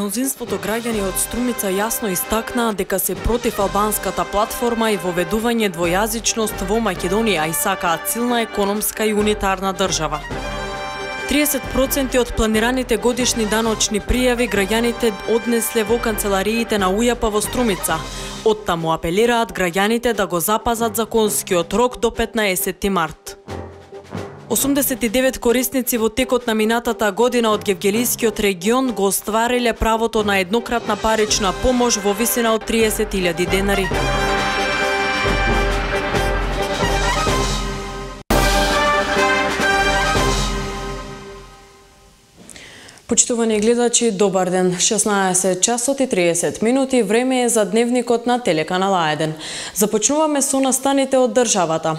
Мнозинството граѓани од Струмица јасно истакнаа дека се против албанската платформа и воведување двојазичност во Македонија и сакаат силна економска и унитарна држава. 30% од планираните годишни даночни пријави граѓаните однесле во канцелариите на УЈАП во Струмица. Оттаму апелираат граѓаните да го запазат законскиот рок до 15 март. 89 корисници во текот на минатата година од Гевгелискиот регион го оствариле правото на еднократна парична помош во висина од 30.000 денари. Почитувани гледачи, добар ден. 16 часот и 30 минути, време е за дневникот на телеканал А1. Започнуваме со настаните од државата.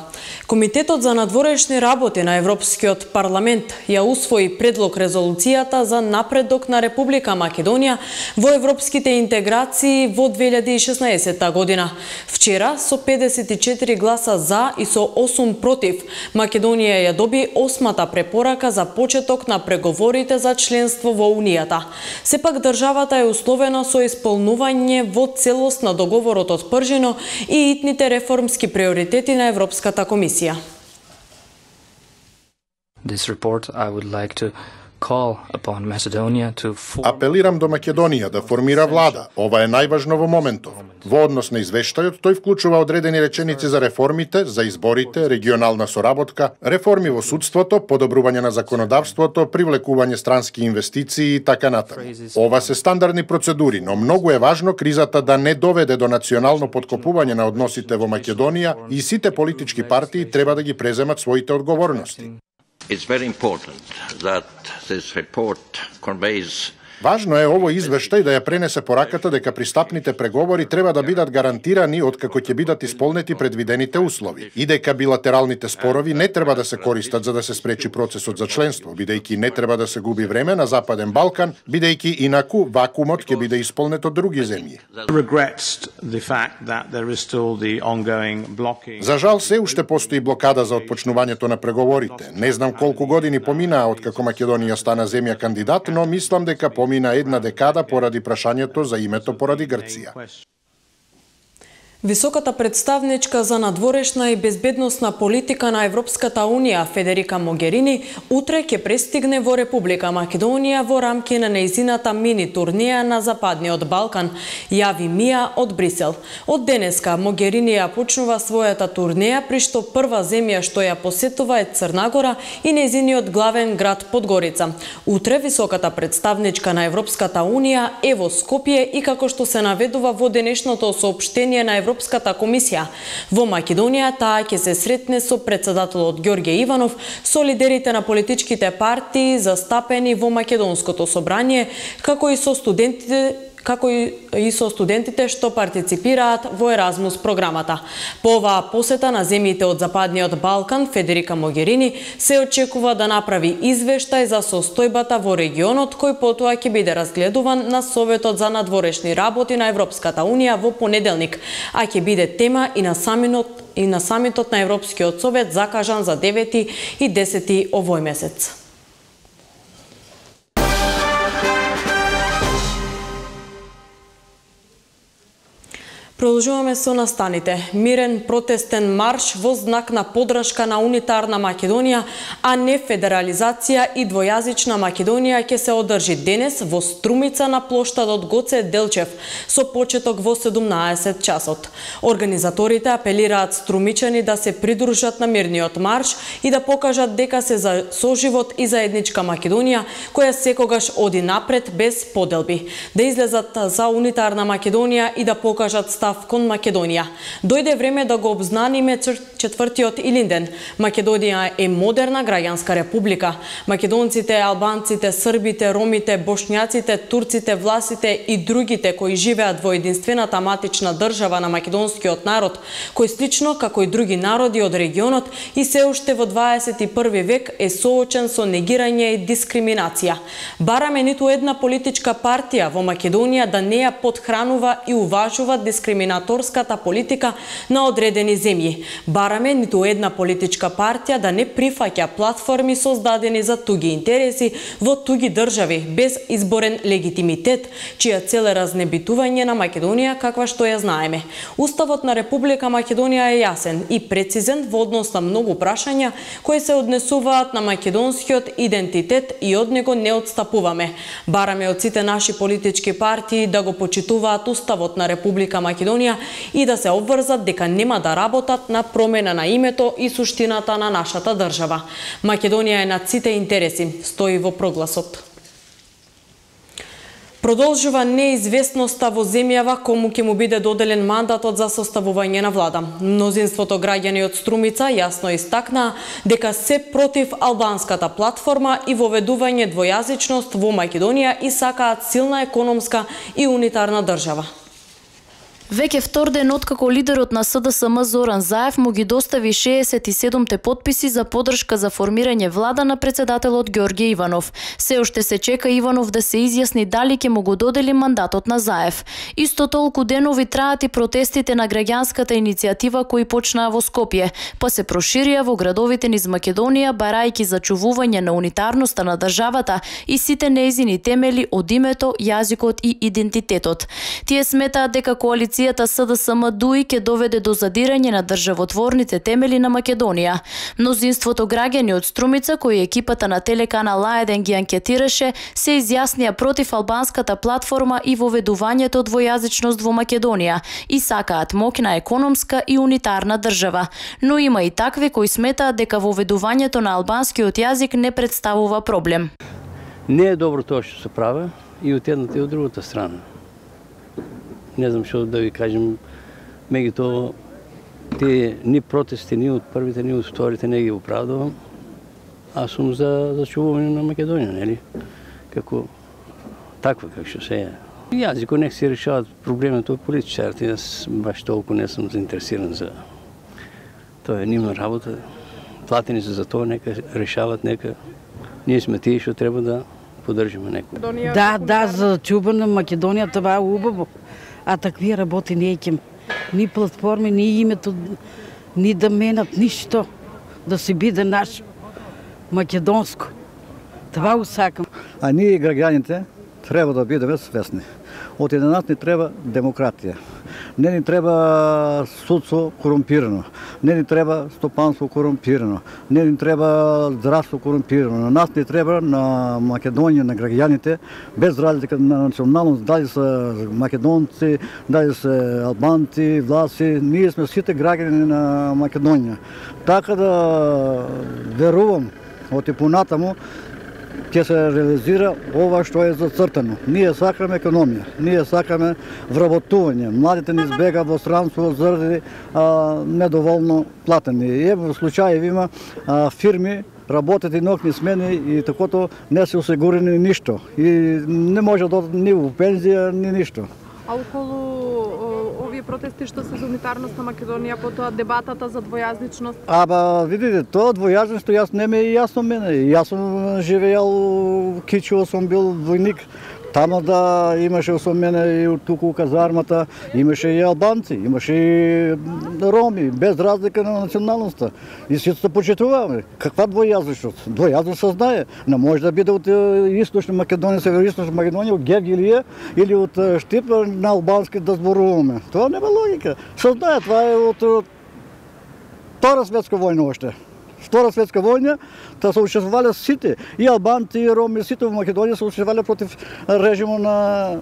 Комитетот за надворешни работи на Европскиот парламент ја усвои предлог резолуцијата за напредок на Република Македонија во европските интеграции во 2016 година. Вчера со 54 гласа за и со 8 против, Македонија ја доби 8-та препорака за почеток на преговорите за членство во Унијата. Сепак државата е условена со исполнување во целост на договорот од Пржино и итните реформски приоритети на Европската комисија. Апелирам до Македонија да формира влада. Ова е најважно во моментов. Во однос на извештајот, тој вклучува одредени реченици за реформите, за изборите, регионална соработка, реформи во судството, подобрување на законодавството, привлекување странски инвестиции и така натаму. Ова се стандардни процедури, но многу е важно кризата да не доведе до национално подкопување на односите во Македонија и сите политички партии треба да ги преземат своите одговорности. It's very important that this report conveys. Важно е овој извештај да ја пренесе пораката дека пристапните преговори треба да бидат гарантирани откако ќе бидат исполнети предвидените услови и дека билатералните спорови не треба да се користат за да се спречи процесот за членство, бидејќи не треба да се губи време на Западен Балкан, бидејќи инаку вакуумот ќе биде исполнет од други земји. За жал се уште постои блокада за отпочнувањето на преговорите. Не знам колку години поминаа откако Македонија стана земја кандидат, но мислам дека помина една декада поради прашањето за името поради Грција. Високата представничка за надворешна и безбедносна политика на Европската Унија Федерика Могерини утре ќе пристигне во Република Македонија во рамки на нејзината мини турнеја на Западниот Балкан, јави Мија од Брисел. Од денеска Могерини ја почнува својата турнеја, при што прва земја што ја посетува е Црнагора и нејзиниот главен град Подгорица. Утре високата представничка на Европската Унија е во Скопје и како што се наведува во денешното соопштение на Европската комисија. Во Македонија таа ќе се сретне со претседателот Ѓорѓе Иванов, со лидерите на политичките партии застапени во Македонското собрание, како и со студентите што партиципираат во Еразмус програмата. По оваа посета на земјите од Западниот Балкан, Федерика Могерини се очекува да направи извештај за состојбата во регионот, кој потоа ќе биде разгледуван на Советот за надворешни работи на Европската Унија во понеделник, а ќе биде тема и на самитот на Европскиот совет закажан за 9 и 10 овој месец. Продолжуваме со настаните. Мирен протестен марш во знак на подршка на унитарна Македонија, а не федерализација и двојазична Македонија ќе се одржи денес во Струмица на плоштадот Гоце Делчев со почеток во 17 часот. Организаторите апелираат струмичани да се придружат на мирниот марш и да покажат дека се за соживот и заедничка Македонија која секогаш оди напред без поделби. Да излезат за унитарна Македонија и да покажат став кон Македонија. Дојде време да го обзнаниме четвртиот Илинден. Македонија е модерна граѓанска република. Македонците, албанците, србите, ромите, бошњаците, турците, власите и другите кои живеат во единствената матична држава на македонскиот народ, кој слично како и други народи од регионот и се уште во 21 век е соочен со негирање и дискриминација. Бараме ниту една политичка партија во Македонија да не ја подхранува и уважува дискриминација дискриминаторската политика на одредени земји. Бараме ниту една политичка партија да не прифаќа платформи создадени за туги интереси во туги држави без изборен легитимитет, чија цел е разнебитување на Македонија каква што ја знаеме. Уставот на Република Македонија е јасен и прецизен во однос на многу прашања кои се однесуваат на македонскиот идентитет и од него не отстапуваме. Бараме од сите наши политички партии да го почитуваат Уставот на Република Македонија и да се обврзат дека нема да работат на промена на името и суштината на нашата држава. Македонија е над сите интереси, стои во прогласот. Продолжува неизвестноста во земјава кому ќе му биде доделен мандатот за составување на влада. Мнозинството граѓани од Струмица јасно истакнаа дека се против албанската платформа и воведување двојазичност во Македонија и сакаат силна економска и унитарна држава. Веќе втор ден откако лидерот на СДСМ Зоран Заев му ги достави 67 подписи за поддршка за формирање влада на председателот Ѓорѓе Иванов. Се уште се чека Иванов да се изјасни дали ќе му го додели мандатот на Заев. Исто толку денови траат и протестите на граѓанската иницијатива кои почнаа во Скопје, па се проширија во градовите низ Македонија барајќи зачувување на унитарноста на државата и сите нејзини темели од името, јазикот и идентитетот. Тие сметаат дека коалицијата СДСМ ДУИ ќе доведе до задирање на државотворните темели на Македонија. Мнозинството граѓани од Струмица, кои екипата на телеканал А1 ги анкетираше, се изјаснија против албанската платформа и воведувањето двојазичност во Македонија и сакаат моќна економска и унитарна држава. Но има и такви кои сметаат дека воведувањето на албанскиот јазик не представува проблем. Не е добро тоа што се прави и од едната и од другата страна. Не знам што да ви кажем, меѓутоа тие ни протести, ни од првите, ни од вторите не ги оправдувам. Аз сум за зачувување на Македонија, нели? Како таква како што се е. Јазико нек се решават проблемите од политичарите, јас баш толку не сум заинтересиран за тоа е нивна работа. Платени се за тоа, нека решават, нека ние сме тие што треба да поддржиме некој. Да, за чуване на Македонија това е убаво. А такви работи не ќе ни платформи, ни името, ни да менат ништо, да си биде наш македонско. Това усакам. А ние граѓаните треба да бидеме свесни. Од еднат ни треба демократија. Не ни треба судство корумпирано. Не ни треба стопанство корумпирано. Не ни треба здравство корумпирано. На нас ни треба, на Македонија, на граѓаните, без разлика на националност, дали се македонци, дали се албанци, власи, ние сме сите граѓани на Македонија. Така да верувам од и понатаму ќе се реализира ова што е зацртано. Ние сакаме економија, ние сакаме вработување. Младите ни избега во странство заради недоволно платени. Во случаи има фирми работат и нокни смени и такото не се осигурени ништо. И не може да ни во пензија, ни ништо. А околу овие протести што се за унитарност на Македонија, потоа дебатата за двојазичност? Видите, тоа двојазичност јас не ме е јасно мене. Јас сум живеел во Кичево, сум бил војник. Тамо да имаше со мене и туку у казармата, имаше и албанци, имаше и роми, без разлика на националноста. И сите се почитуваме. Каква двојазичност? Двојазичност се знае. Не може да биде од источна Македонија, североисточна Македонија, од Гевгилија или од Штип на албански да зборуваме. Тоа нема логика. Се знае, това е од Втора светска војна уште. Втора светска војна, та се учествувале сите, и албанци, и роми, сите во Македонија се учествувале против режимот на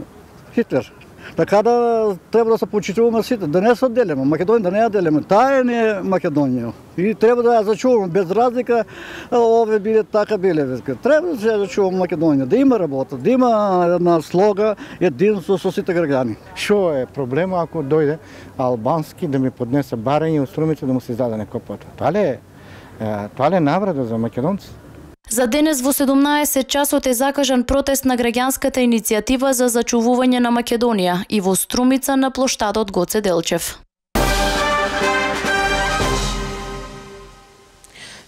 Хитлер. Така да треба да се почитуваме сите, да не се делиме, Македонија да не ја делиме. Таа не е Македонија. И треба да ја зачуваме, без разлика, ове биле така биле. Треба да се зачуваме Македонија, да има работа, да има една слога, единство со сите граѓани. Шо е проблема ако дојде албански да ми поднесе барање од Струмица да му се издаде некопата? Тоа е наврада за македонци. За денес во 17 часот е закажан протест на граѓанската иницијатива за зачувување на Македонија и во Струмица на плоштадот Гоце Делчев.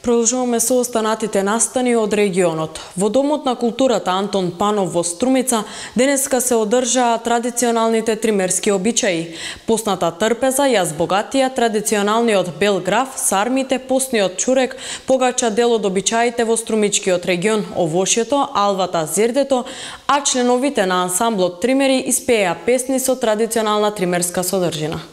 Продолжуваме со останатите настани од регионот. Во Домот на културата Антон Панов во Струмица денеска се одржаа традиционалните тримерски обичаи. Постната трпеза ја збогатија традиционалниот бел граф, сармите, постниот чурек, погача дел од обичаите во струмичкиот регион, овошјето, алвата, зердето, а членовите на ансамблот Тримери испеја песни со традиционална тримерска содржина.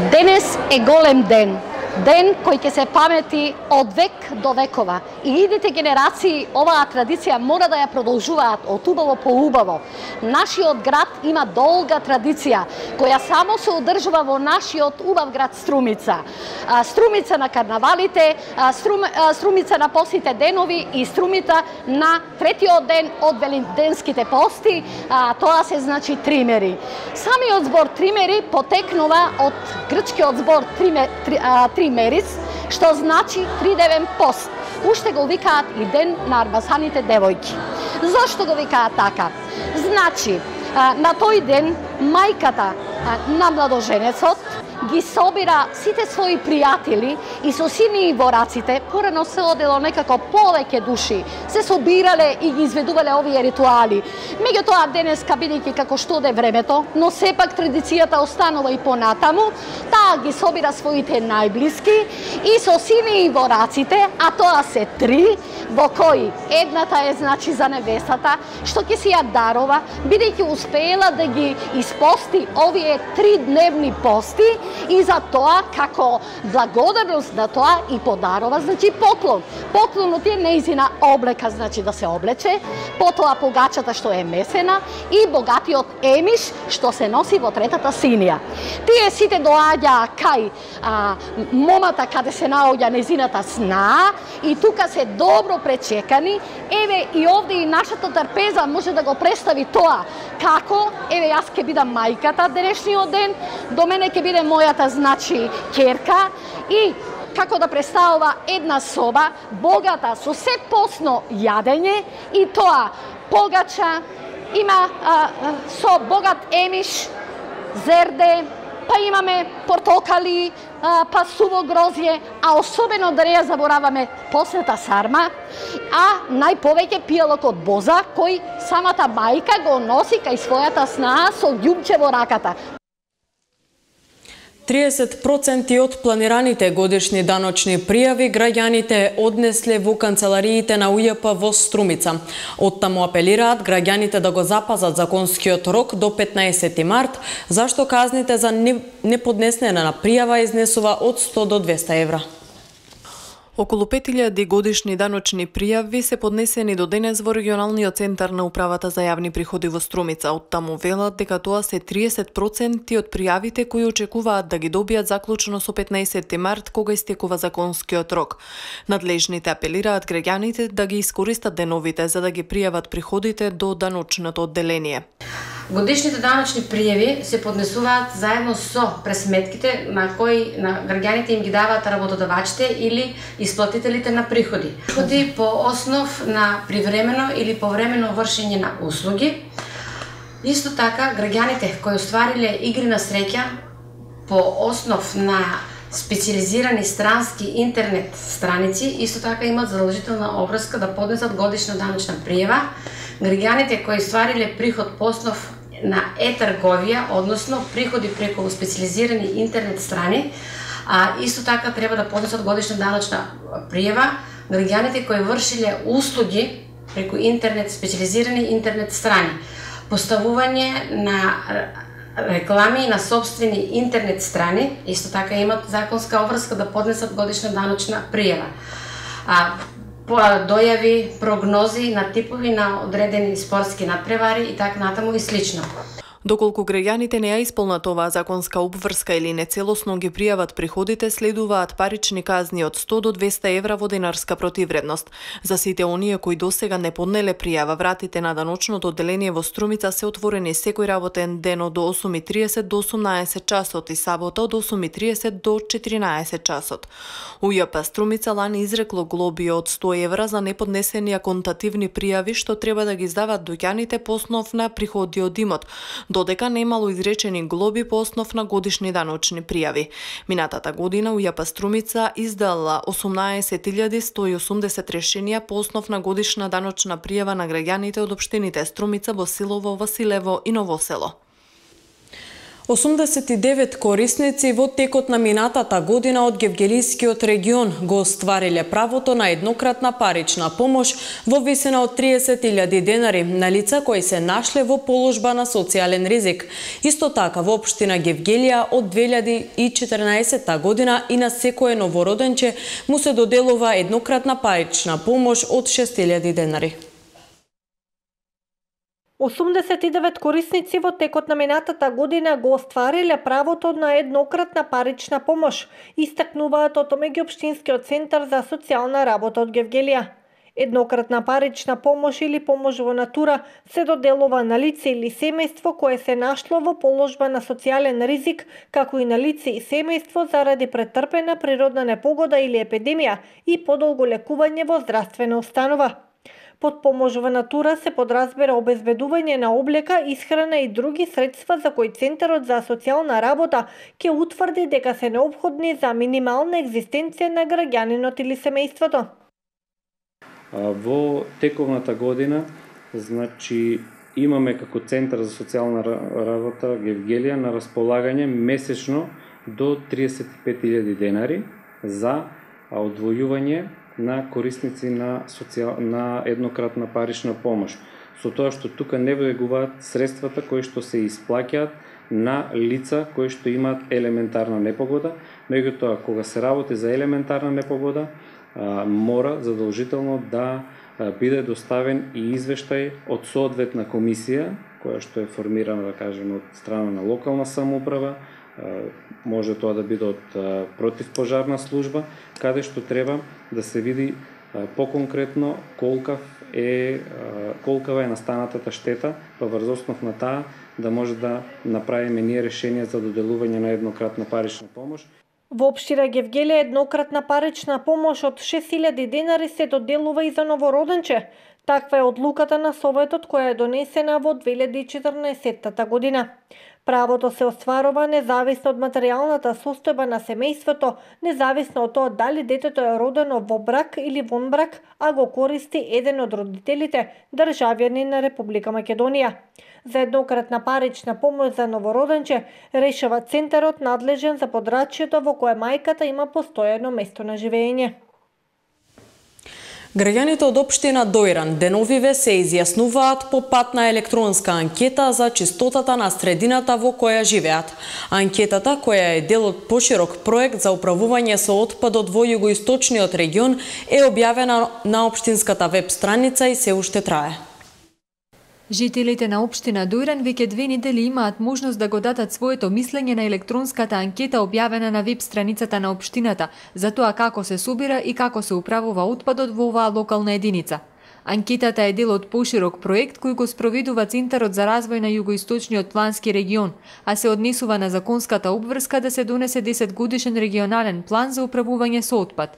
Денес е голем ден. Ден кој ќе се памети од век до векова. И идните генерации оваа традиција мора да ја продолжуваат од убаво по убаво. Нашиот град има долга традиција, која само се одржува во нашиот убав град Струмица. Струмица на карнавалите, Струмица на постните денови и Струмица на третиот ден од великденските пости, тоа се значи Тримери. Самиот збор Тримери потекнува од грчкиот збор Тримерис, што значи тридневен пост. Уште го викаат и ден на арбасаните девојки. Зошто го викаат така? Значи, на тој ден мајката на младоженецот ги собира сите своји пријатели и со сини и вораците, порано се одело некако повеќе души, се собирале и ги изведувале овие ритуали. Меѓутоа денеска, бидејќи како што оде времето, но сепак традицијата останува и понатаму, таа ги собира своите најблиски и со сини и вораците, а тоа се 3, во кои едната е значи за невестата, што ќе си ја дарова, бидејќи успеела да ги испости овие 3-дневни пости, и за тоа, како благодарност на тоа, и подарова, значи поклон. Поклонот е нејзина облека, значи да се облече, потоа погачата што е месена и богатиот емиш што се носи во третата синија. Тие сите доаѓаа кај момата каде се наоѓа нејзината снаа и тука се добро пречекани. Еве и овде и нашата трпеза може да го представи тоа како, еве јас ќе бидам мајката денешниот ден, до мене ќе биде мојата значи ќерка и како да представува една соба богата со се постно јадење и тоа погача, има со богат емиш, зерде, па имаме портокали, па суво грозје, а особено да не ја забораваме постната сарма, а најповеќе пијалок од боза кој самата мајка го носи кај својата снаа со ѓубче во раката. 30% од планираните годишни даночни пријави граѓаните однесле во канцелариите на УЈП во Струмица. Оттаму апелираат граѓаните да го запазат законскиот рок до 15 март, зашто казните за неподнесена пријава изнесува од 100 до 200 евра. Околу 5000 годишни даночни пријави се поднесени до денес во регионалниот центар на управата за јавни приходи во Струмица. Оттаму велат дека тоа се 30% од пријавите кои очекуваат да ги добијат заклучно со 15 март кога истекува законскиот рок. Надлежните апелираат граѓаните да ги искористат деновите за да ги пријават приходите до даночното одделение. Годишните даночни пријави се поднесуваат заедно со пресметките на кои на граѓаните им ги даваат работодавачите или исплатителите на приходи. Приходи по основ на привремено или повремено вршење на услуги. Исто така, граѓаните кои оствариле игри на среќа по основ на специализирани странски интернет страници, исто така имат задолжителна обврска да поднесат годишна даночна пријава. Граѓаните кои оствариле приход по основ на е-трговија, односно приходи преку специализирани интернет страни, исто така треба да поднесат годишна даночна пријава. Граѓаните кои вршиле услуги преку интернет, специализирани интернет страни, поставување на реклами на собствени интернет страни, исто така имат законска обврска да поднесат годишна даночна пријава. Дојави, прогнози на типови на одредени спортски надпревари и така натаму и слично. Доколку граѓаните не ја исполнат оваа законска обврска или нецелосно ги пријават приходите, следуваат парични казни од 100 до 200 евра во денарска противредност. За сите оние кои досега не поднеле пријава, вратите на даночното одделение во Струмица се отворени секој работен ден од 8:30 до 18 часот и сабота од 8:30 до 14 часот. УЈП Струмица лани изрекло глоби од 100 евра за неподнесени аконтативни пријави што треба да ги издават доаѓаните по основ на приходи од имот. додека немало изречени глоби по основ на годишни даночни пријави. Минатата година УЈП Струмица издала 18.180 решенија по основ на годишна даночна пријава на граѓаните од општините Струмица, Босилово, Василево и Новосело. 89 корисници во текот на минатата година од Гевгелискиот регион го оствариле правото на еднократна парична помош во висина од 30.000 денари на лица кои се нашле во положба на социјален ризик. Исто така во општина Гевгелија од 2014 година и на секое новороденче му се доделува еднократна парична помош од 6.000 денари. 89 корисници во текот на минатата година го оствариле правото на еднократна парична помош, истакнуваат од меѓуопштинскиот центар за социјална работа од Гевгелија. Еднократна парична помош или помош во натура се доделува на лице или семејство кое се нашло во положба на социјален ризик, како и на лице и семејство заради претрпена природна непогода или епидемија и подолго лекување во здравствена установа. Под помош во натура се подразбира обезбедување на облека, исхрана и други средства за кои Центарот за социјална работа ќе утврди дека се неопходни за минимална екзистенција на граѓанинот или семејството. Во тековната година, имаме како Центар за социјална работа Гевгелија на располагање месечно до 35.000 денари за одвојување на корисници на еднократна парична помош. Со тоа што тука не влегуваат средствата кои што се исплаќаат на лица кои што имаат елементарна непогода, меѓутоа кога се работи за елементарна непогода, мора задолжително да биде доставен и извештај од соодветна комисија, која што е формирана, да кажеме, од страна на локална самоуправа, може тоа да биде од противпожарна служба, каде што треба да се види поконкретно колкава е настанатата штета, па врз основ на таа да може да направиме ние решение за доделување на еднократна парична помош. Во општина Гевгелија еднократна парична помош од 6.000 денари се доделува и за новороденче. Таква е одлуката на Советот која е донесена во 2014 година. Правото се остварува независно од материјалната состојба на семејството, независно од тоа дали детето е родено во брак или вон брак, а го користи еден од родителите, државјанин на Република Македонија. За еднократна парична помош за новороденче решава Центарот надлежен за подрачјето во кое мајката има постојано место на живење. Граѓаните од општина Дојран деновиве се изјаснуваат по пат на електронска анкета за чистотата на средината во која живеат. Анкетата, која е дел од поширок проект за управување со отпадот во југоисточниот регион, е објавена на општинската веб страница и се уште трае. Жителите на општина Дојран веќе 2 недели имаат можност да го дадат своето мислење на електронската анкета објавена на веб страницата на општината за тоа како се собира и како се управува отпадот во оваа локална единица. Анкетата е дел од поширок проект кој го спроведува Центарот за развој на југоисточниот плански регион, а се однесува на законската обврска да се донесе 10 годишен регионален план за управување со отпад.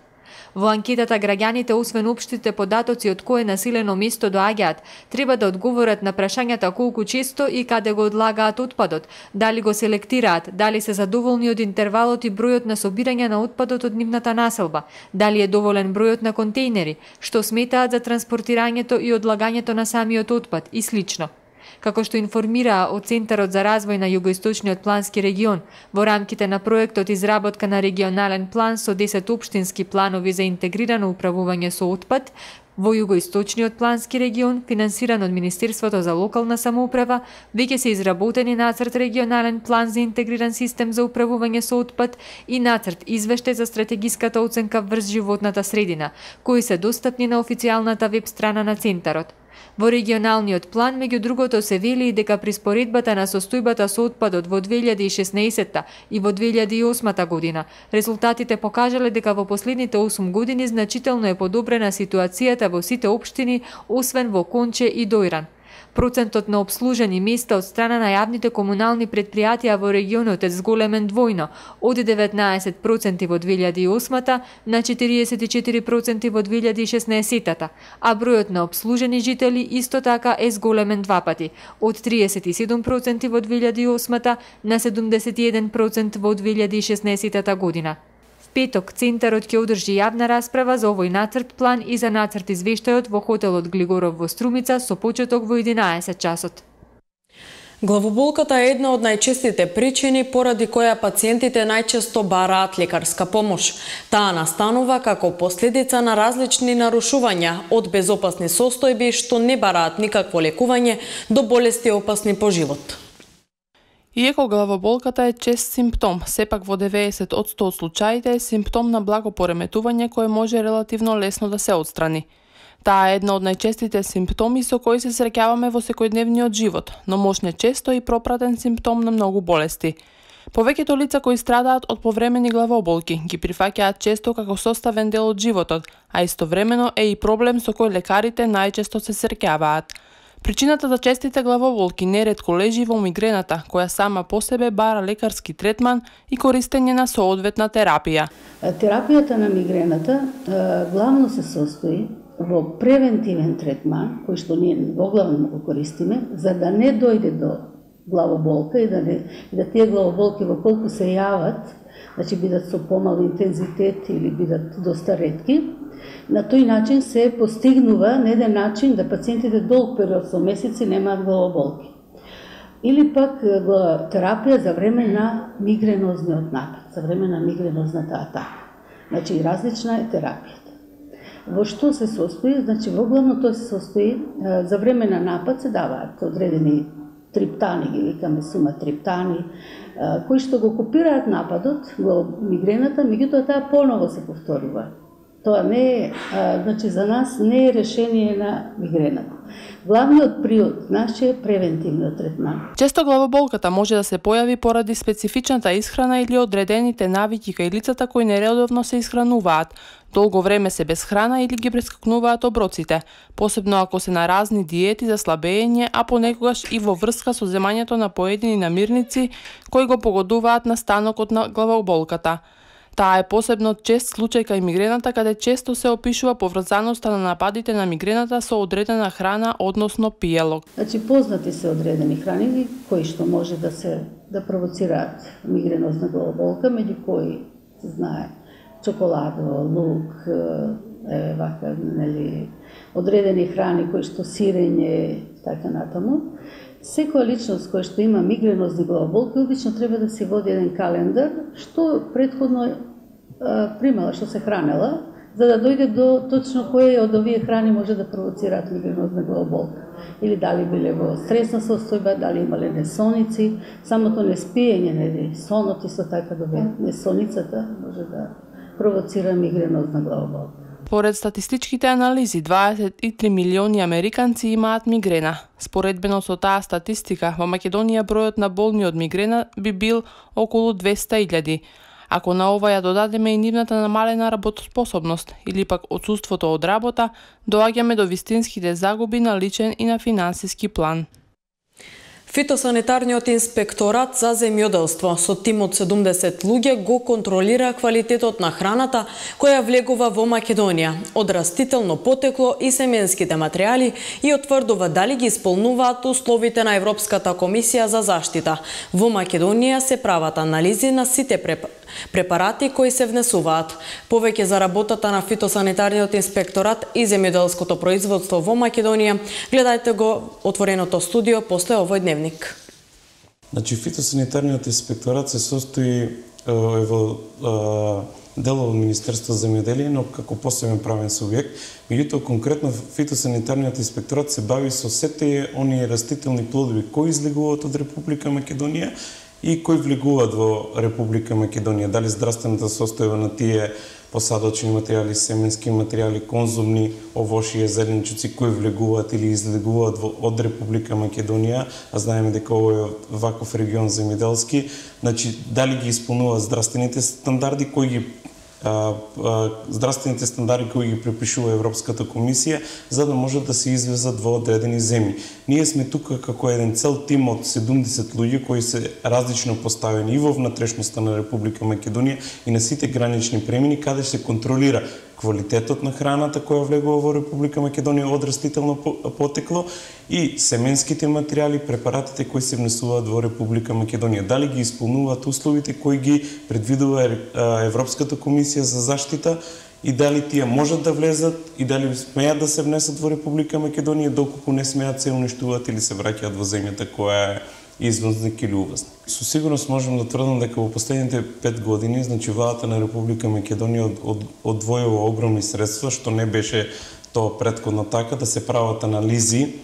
Во анкетата граѓаните, освен општите податоци од кое населено место доаѓаат, треба да одговорат на прашањата колку често и каде го одлагаат отпадот, дали го селектираат, дали се задоволни од интервалот и бројот на собирање на отпадот од нивната населба, дали е доволен бројот на контејнери, што сметаат за транспортирањето и одлагањето на самиот отпад и слично. Како што информираа од Центарот за развој на југоисточниот плански регион, во рамките на проектот изработка на регионален план со 10 општински планови за интегрирано управување со отпад, во југоисточниот плански регион, финансиран од Министерството за локална самоуправа, веќе се изработени нацрт регионален план за интегриран систем за управување со отпад и нацрт извештај за стратегиската оценка врз животната средина, кои се достапни на официјалната веб страна на Центарот. Во регионалниот план, меѓу другото, се вели и дека при споредбата на состојбата со отпадот во 2016 и во 2008 година, резултатите покажале дека во последните 8 години значително е подобрена ситуацијата во сите општини, освен во Конче и Дојран. Процентот на обслужени места од страна на јавните комунални предпријатија во регионот е зголемен двојно, од 19% во 2008 на 44% во 2016, а бројот на обслужени жители исто така е зголемен два пати, од 37% во 2008 на 71% во 2016 година. В петок Центарот ќе одржи јавна расправа за овој нацрт план и за нацрт извештајот во хотелот Глигоров во Струмица со почеток во 11 часот. Главоболката е една од најчестите причини поради која пациентите најчесто бараат лекарска помош. Таа настанува како последица на различни нарушувања, од безопасни состојби што не бараат никакво лекување до болести опасни по живот. Иако главоболката е чест симптом, сепак во 90% од случаите е симптом на благо пореметување кое може релативно лесно да се отстрани. Таа е една од најчестите симптоми со кои се среќаваме во секојдневниот живот, но можне често и пропратен симптом на многу болести. Повеќето лица кои страдаат од повремени главоболки ги прифаќаат често како составен дел од животот, а истовремено е и проблем со кој лекарите најчесто се среќаваат. Причината за честите главоболки неретко лежи во мигрената, која сама по себе бара лекарски третман и користење на соодветна терапија. Терапијата на мигрената главно се состои во превентивен третман, кој што ние воглавно го користиме, за да не дојде до главоболка и да тие главоболки во колку се јават, значи бидат со помал интензитет или бидат доста ретки, на тој начин се постигнува на еден начин да пациентите долг период со месеци немаат главоболки. Или пак терапија за време на мигренозниот напад, за време на мигренозната атака. Значи различна е терапијата. Во што се состои? Значи воглавно тоа се состои за време на напад се даваат одредени триптани, ги викаме суматриптани, кои што го копираат нападот, мигрената, меѓутоа таа поново се повторува. Тоа не е, значи за нас не е решение на мигрената. Главниот приод наш е превентивниот третман. Често главоболката може да се појави поради специфичната исхрана или одредените навики кај лицата кои нередовно се исхрануваат, долго време се без храна или ги прескакнуваат оброците, посебно ако се на разни диети за слабење, а понекогаш и во врска со земањето на поедини намирници кои го погодуваат настанокот на главоболката. Таа е посебно чест случај кај мигрената, каде често се опишува поврзаноста на нападите на мигрената со одредена храна, односно пиелок. Значи познати се одредени храни кои што може да провоцираат мигренозна главоболка, меѓу кои се знае чоколадо, лук, вака, нели, одредени храни кои што сирење, така натаму. Секоја личност која што има мигренозни главоболки обично треба да си води еден календар што претходно примала, што се хранела, за да дојде до точно кој од овие храни може да провоцираат мигренозна главоболка. Или дали биле во стресна состојба, дали имале несоници, самото неспиење, нели, сонот исто така доведе. Несоницата може да провоцира мигренозна главоболка. Според статистичките анализи, 23 милиони американци имаат мигрена. Споредбено со таа статистика, во Македонија бројот на болни од мигрена би бил околу 200.000. Ако на ова ја додадеме и нивната намалена работоспособност или пак отсуството од работа, доаѓаме до вистинските загуби на личен и на финансиски план. Фитосанитарниот инспекторат за земјоделство со тим од 70 луѓе го контролира квалитетот на храната која влегува во Македонија, од растително потекло и семенските материјали и утврдува дали ги исполнуваат условите на Европската комисија за заштита. Во Македонија се прават анализи на сите препарати кои се внесуваат. Повеќе за работата на фитосанитарниот инспекторат и земјоделското производство во Македонија, гледајте го отвореното студио после овој дневник. Значи, фитосанитарниот инспекторат се состои во дело од Министерство за земјоделие, но како посебен правен субјект. Меѓутоа, конкретно фитосанитарниот инспекторат се бави со сите оние растителни плодови кои излегуваат од Република Македонија и кои влегуваат во Република Македонија. Дали здравствената состојба на тие посадочни материјали, семенски материјали, конзумни овошје, зеленчуци кои влегуваат или излегуваат од Република Македонија, а знаеме дека овој е ваков регион земјоделски, значи дали ги исполнуваат здравствените стандарди, кои ги здравствените стандарди кои ги препишува Европската комисија, за да може да се извезат во одредени земји. Ние сме тука како еден цел тим од 70 луѓе кои се различно поставени и во внатрешноста на Република Македонија и на сите гранични премини, каде се контролира квалитетот на храната која влегува во Република Македонија од растително потекло и семенските материјали, препаратите кои се внесуваат во Република Македонија. Дали ги исполнуваат условите кои ги предвидува Европската комисија за заштита и дали тие можат да влезат и дали смеат да се внесат во Република Македонија, доколку не смеат се уништуваат или се враќаат во земјата која е извозник или увозник. Со сигурност можем да тврдам дека во последните 5 години, значи владата на Република Македонија одвојува огромни средства, што не беше тоа претходно така, да се прават анализи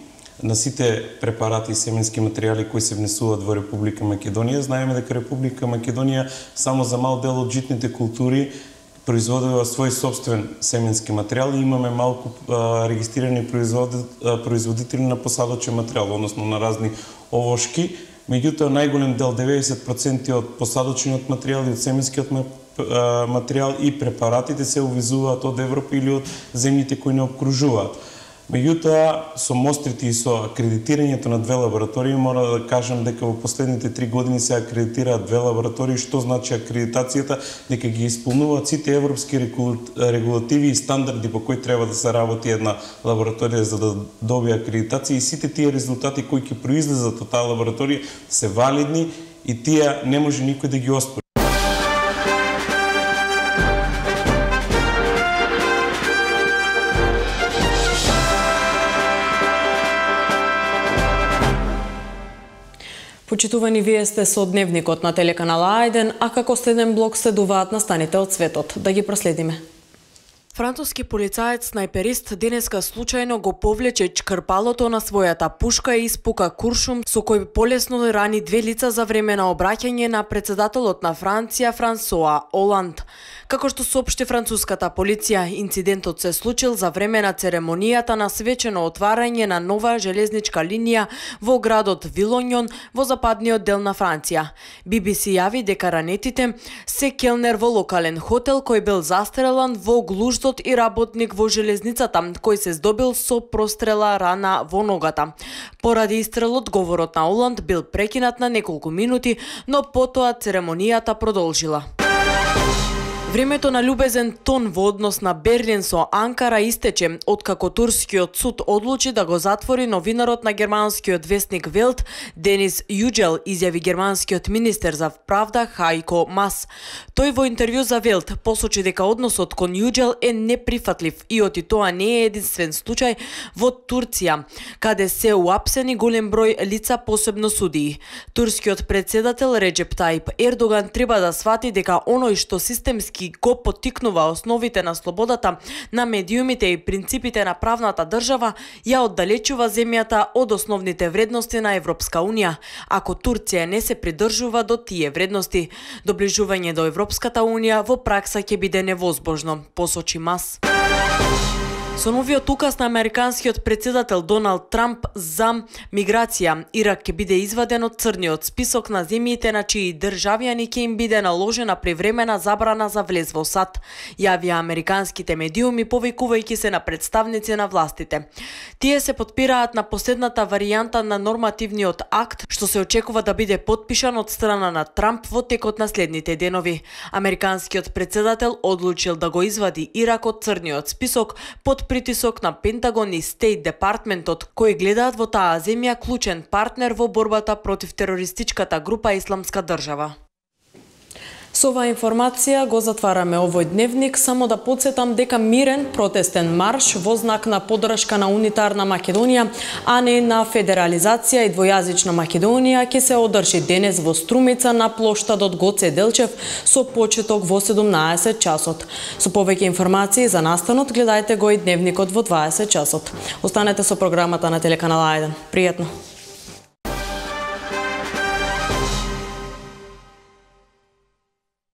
на сите препарати и семенски материјали кои се внесуваат во Република Македонија. Знаеме дека Република Македонија само за мал дел од житните култури производува свој собствен семенски материјал и имаме малку регистрирани производители на посадочен материјал, односно на разни овошки. Меѓутоа, најголем дел, 90% од посадочниот материјал и од семенскиот материјал и препаратите се увезуваат од Европа или од земјите кои не обкружуваат. Меѓутоа, со мострите и со акредитирањето на 2 лаборатории, мора да кажам дека во последните 3 години се акредитираат 2 лаборатории, што значи акредитацијата, дека ги исполнуваат сите европски регулативи и стандарди по кои треба да се работи една лабораторија за да добие акредитација и сите тие резултати кои ќе произлезат од таа лабораторија се валидни и тие не може никој да ги оспори. Почитувани, вие сте со дневникот на телеканал А1, а како следен блок следуваат настаните од светот. Да ги проследиме. Француски полицаец снайперист денеска случајно го повлече чкрпалото на својата пушка и испука куршум со кој полесно рани 2 лица за време на обраќање на председателот на Франција Франсоа Оланд. Како што соопшти француската полиција, инцидентот се случил за време на церемонијата на свечено отварање на нова железничка линија во градот Вилонјон во западниот дел на Франција. BBC јави дека ранетите се келнер во локален хотел кој бил застрелан во глуждот и работник во железницата кој се здобил со прострела рана во ногата. Поради истрелот, говорот на Оланд бил прекинат на неколку минути, но потоа церемонијата продолжила. Времето на љубезен тон во однос на Берлин со Анкара истече, откако турскиот суд одлучи да го затвори новинарот на германскиот вестник Велт Денис Јуџел, изјави германскиот министер за правда Хајко Мас. Тој во интервју за Велт посочи дека односот кон Јуџел е неприфатлив и оти тоа не е единствен случај во Турција, каде се уапсени голем број лица, посебно судии. Турскиот председател Реджеп Тајип Ердоган треба да свати дека оној што системски го поттикнува основите на слободата на медиумите и принципите на правната држава, ја оддалечува земјата од основните вредности на Европска Унија. Ако Турција не се придржува до тие вредности, доближување до Европската Унија во пракса ќе биде невозможно, посочи Мас. Со новиот указ на американскиот председател Доналд Трамп за миграција, Ирак ќе биде изваден од црниот список на земјите на чии државјани ќе им биде наложена привремена забрана за влез во САД, јавија американските медиуми повикувајќи се на представници на властите. Тие се потпираат на последната варијанта на нормативниот акт, што се очекува да биде потпишан од страна на Трамп во текот на следните денови. Американскиот председател одлучил да го извади Ирак од црниот список под притисок на Пентагон и Стейт Департментот, кои гледаат во таа земја клучен партнер во борбата против терористичката група Исламска држава. Со оваа информација го затвараме овој дневник, само да подсетам дека мирен протестен марш во знак на поддршка на унитарна Македонија, а не на федерализација и двојазична Македонија ќе се одржи денес во Струмица на плоштадот Гоце Делчев со почеток во 17 часот. Со повеќе информации за настанот гледајте го и дневникот во 20 часот. Останете со програмата на телеканал А1. Пријатно!